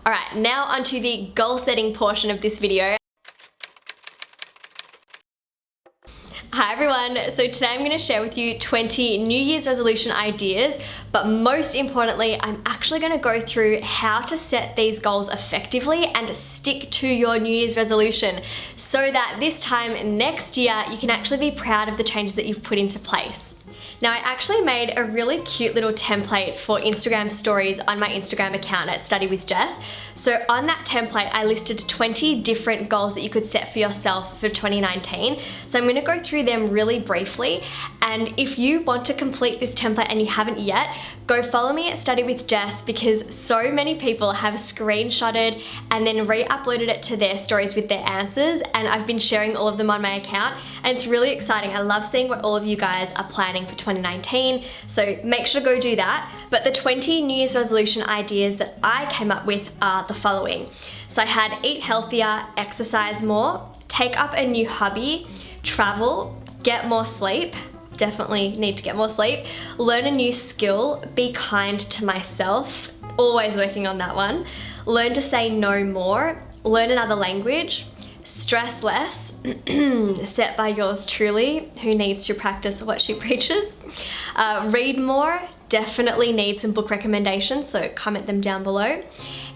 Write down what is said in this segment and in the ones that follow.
All right, now onto the goal setting portion of this video. Hi everyone, so today I'm going to share with you 20 New Year's resolution ideas, but most importantly, I'm actually going to go through how to set these goals effectively and stick to your New Year's resolution so that this time next year, you can actually be proud of the changes that you've put into place. Now, I actually made a really cute little template for Instagram stories on my Instagram account at Study with Jess. So on that template, I listed 20 different goals that you could set for yourself for 2019. So I'm going to go through them really briefly. And if you want to complete this template and you haven't yet, go follow me at Study with Jess because so many people have screenshotted and then re-uploaded it to their stories with their answers. And I've been sharing all of them on my account. And it's really exciting. I love seeing what all of you guys are planning for 2019, so make sure to go do that. But the 20 New Year's resolution ideas that I came up with are the following. So I had eat healthier, exercise more, take up a new hobby, travel, get more sleep, definitely need to get more sleep, learn a new skill, be kind to myself, always working on that one, learn to say no more, learn another language, stress less, set by yours truly, who needs to practice what she preaches. Read more, definitely need some book recommendations, so comment them down below.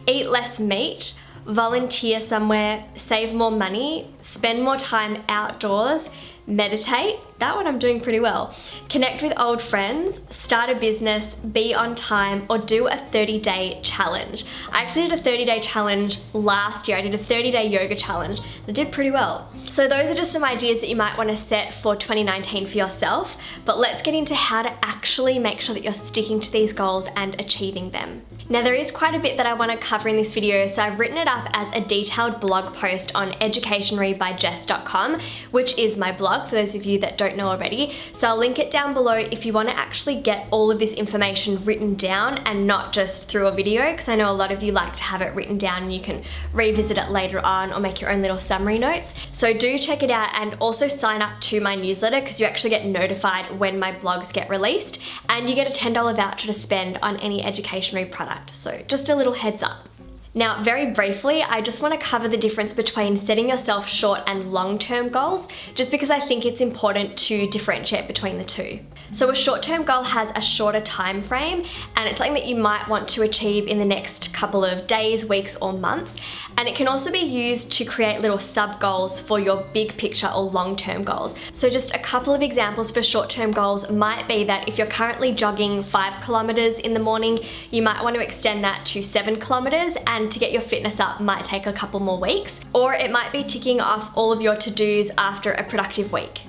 Eat less meat, volunteer somewhere, save more money, spend more time outdoors, meditate, that one I'm doing pretty well, connect with old friends, start a business, be on time, or do a 30-day challenge. I actually did a 30-day challenge last year. I did a 30-day yoga challenge and I did pretty well. So those are just some ideas that you might want to set for 2019 for yourself, but let's get into how to actually make sure that you're sticking to these goals and achieving them. Now there is quite a bit that I want to cover in this video, so I've written it up as a detailed blog post on educationreadbyjess.com, which is my blog for those of you that don't know already. So I'll link it down below if you want to actually get all of this information written down and not just through a video, because I know a lot of you like to have it written down and you can revisit it later on or make your own little summary notes. So do check it out and also sign up to my newsletter because you actually get notified when my blogs get released and you get a $10 voucher to spend on any Education Read product. So just a little heads up. Now, very briefly, I just want to cover the difference between setting yourself short and long-term goals, just because I think it's important to differentiate between the two. So a short-term goal has a shorter time frame, and it's something that you might want to achieve in the next couple of days, weeks, or months. And it can also be used to create little sub-goals for your big picture or long-term goals. So just a couple of examples for short-term goals might be that if you're currently jogging 5 kilometers in the morning, you might want to extend that to 7 kilometers, and to get your fitness up might take a couple more weeks. Or it might be ticking off all of your to-dos after a productive week.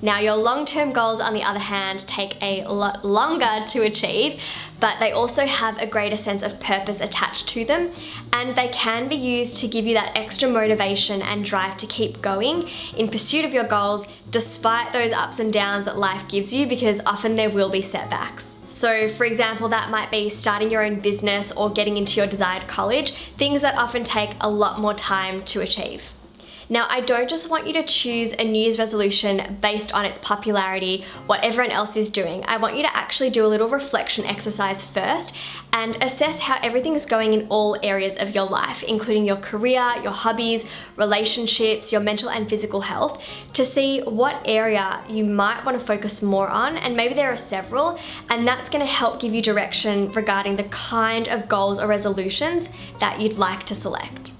Now, your long-term goals, on the other hand, take a lot longer to achieve, but they also have a greater sense of purpose attached to them, and they can be used to give you that extra motivation and drive to keep going in pursuit of your goals, despite those ups and downs that life gives you, because often there will be setbacks. So for example, that might be starting your own business or getting into your desired college, things that often take a lot more time to achieve. Now, I don't just want you to choose a New Year's resolution based on its popularity, what everyone else is doing. I want you to actually do a little reflection exercise first and assess how everything is going in all areas of your life, including your career, your hobbies, relationships, your mental and physical health, to see what area you might want to focus more on, and maybe there are several, and that's going to help give you direction regarding the kind of goals or resolutions that you'd like to select.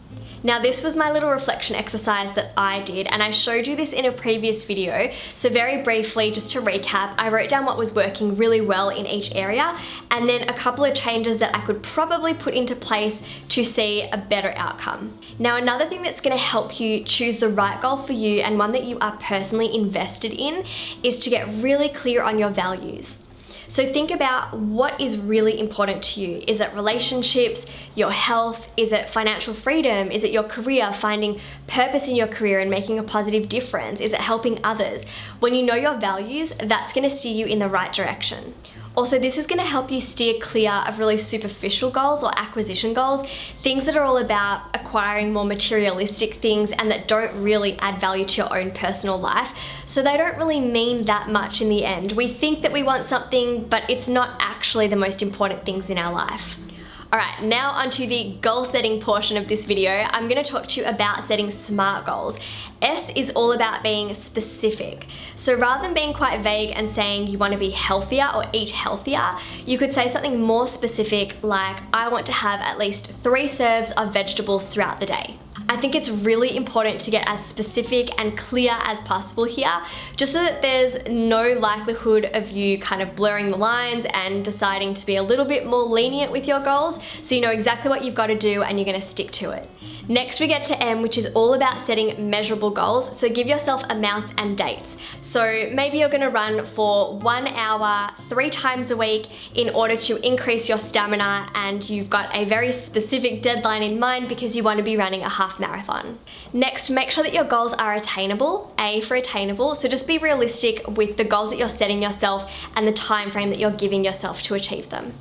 Now, this was my little reflection exercise that I did, and I showed you this in a previous video. So very briefly, just to recap, I wrote down what was working really well in each area, and then a couple of changes that I could probably put into place to see a better outcome. Now, another thing that's going to help you choose the right goal for you, and one that you are personally invested in, is to get really clear on your values. So think about what is really important to you. Is it relationships, your health? Is it financial freedom? Is it your career, finding purpose in your career and making a positive difference? Is it helping others? When you know your values, that's going to steer you in the right direction. Also, this is going to help you steer clear of really superficial goals or acquisition goals, things that are all about acquiring more materialistic things and that don't really add value to your own personal life. So they don't really mean that much in the end. We think that we want something, but it's not actually the most important things in our life. Alright, now onto the goal setting portion of this video. I'm going to talk to you about setting SMART goals. S is all about being specific. So rather than being quite vague and saying you want to be healthier or eat healthier, you could say something more specific like, I want to have at least 3 serves of vegetables throughout the day. I think it's really important to get as specific and clear as possible here, just so that there's no likelihood of you kind of blurring the lines and deciding to be a little bit more lenient with your goals, so you know exactly what you've got to do and you're going to stick to it. Next we get to M, which is all about setting measurable goals, so give yourself amounts and dates. So maybe you're going to run for 1 hour 3 times a week in order to increase your stamina, and you've got a very specific deadline in mind because you want to be running a half marathon. Next, make sure that your goals are attainable, A for attainable, so just be realistic with the goals that you're setting yourself and the time frame that you're giving yourself to achieve them.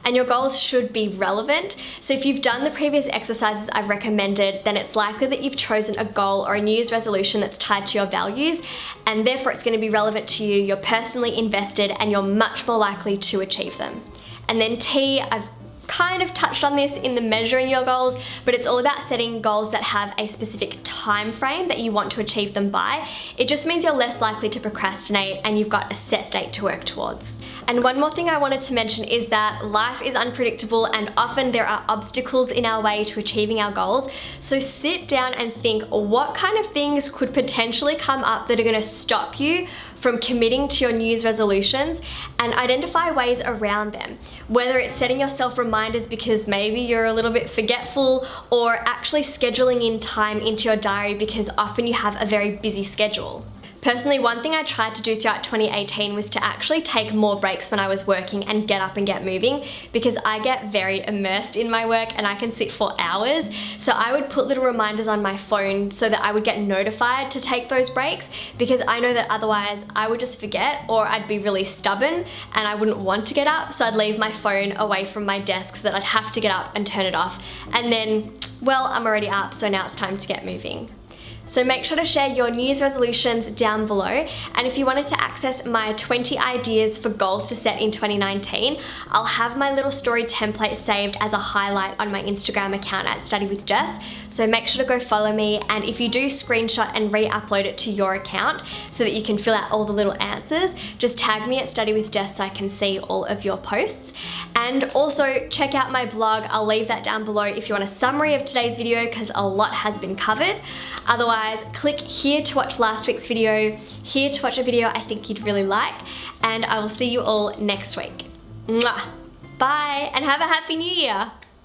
And your goals should be relevant. So if you've done the previous exercises I've recommended, then it's likely that you've chosen a goal or a New Year's resolution that's tied to your values, and therefore it's going to be relevant to you, you're personally invested, and you're much more likely to achieve them. And then T, I've kind of touched on this in the measuring your goals, but it's all about setting goals that have a specific time frame that you want to achieve them by. It just means you're less likely to procrastinate and you've got a set date to work towards. And one more thing I wanted to mention is that life is unpredictable and often there are obstacles in our way to achieving our goals. So sit down and think, what kind of things could potentially come up that are going to stop you from committing to your New Year's resolutions, and identify ways around them. Whether it's setting yourself reminders because maybe you're a little bit forgetful, or actually scheduling in time into your diary because often you have a very busy schedule. Personally, one thing I tried to do throughout 2018 was to actually take more breaks when I was working and get up and get moving, because I get very immersed in my work and I can sit for hours. So I would put little reminders on my phone so that I would get notified to take those breaks, because I know that otherwise I would just forget, or I'd be really stubborn and I wouldn't want to get up. So I'd leave my phone away from my desk so that I'd have to get up and turn it off. And then, well, I'm already up, so now it's time to get moving. So make sure to share your New Year's resolutions down below, and if you wanted to access my 20 ideas for goals to set in 2019, I'll have my little story template saved as a highlight on my Instagram account at Study with Jess, so make sure to go follow me, and if you do screenshot and re-upload it to your account so that you can fill out all the little answers, just tag me at Study with Jess so I can see all of your posts. And also check out my blog, I'll leave that down below if you want a summary of today's video because a lot has been covered. Otherwise, click here to watch last week's video, here to watch a video I think you'd really like, and I will see you all next week. Mwah! Bye, and have a happy new year!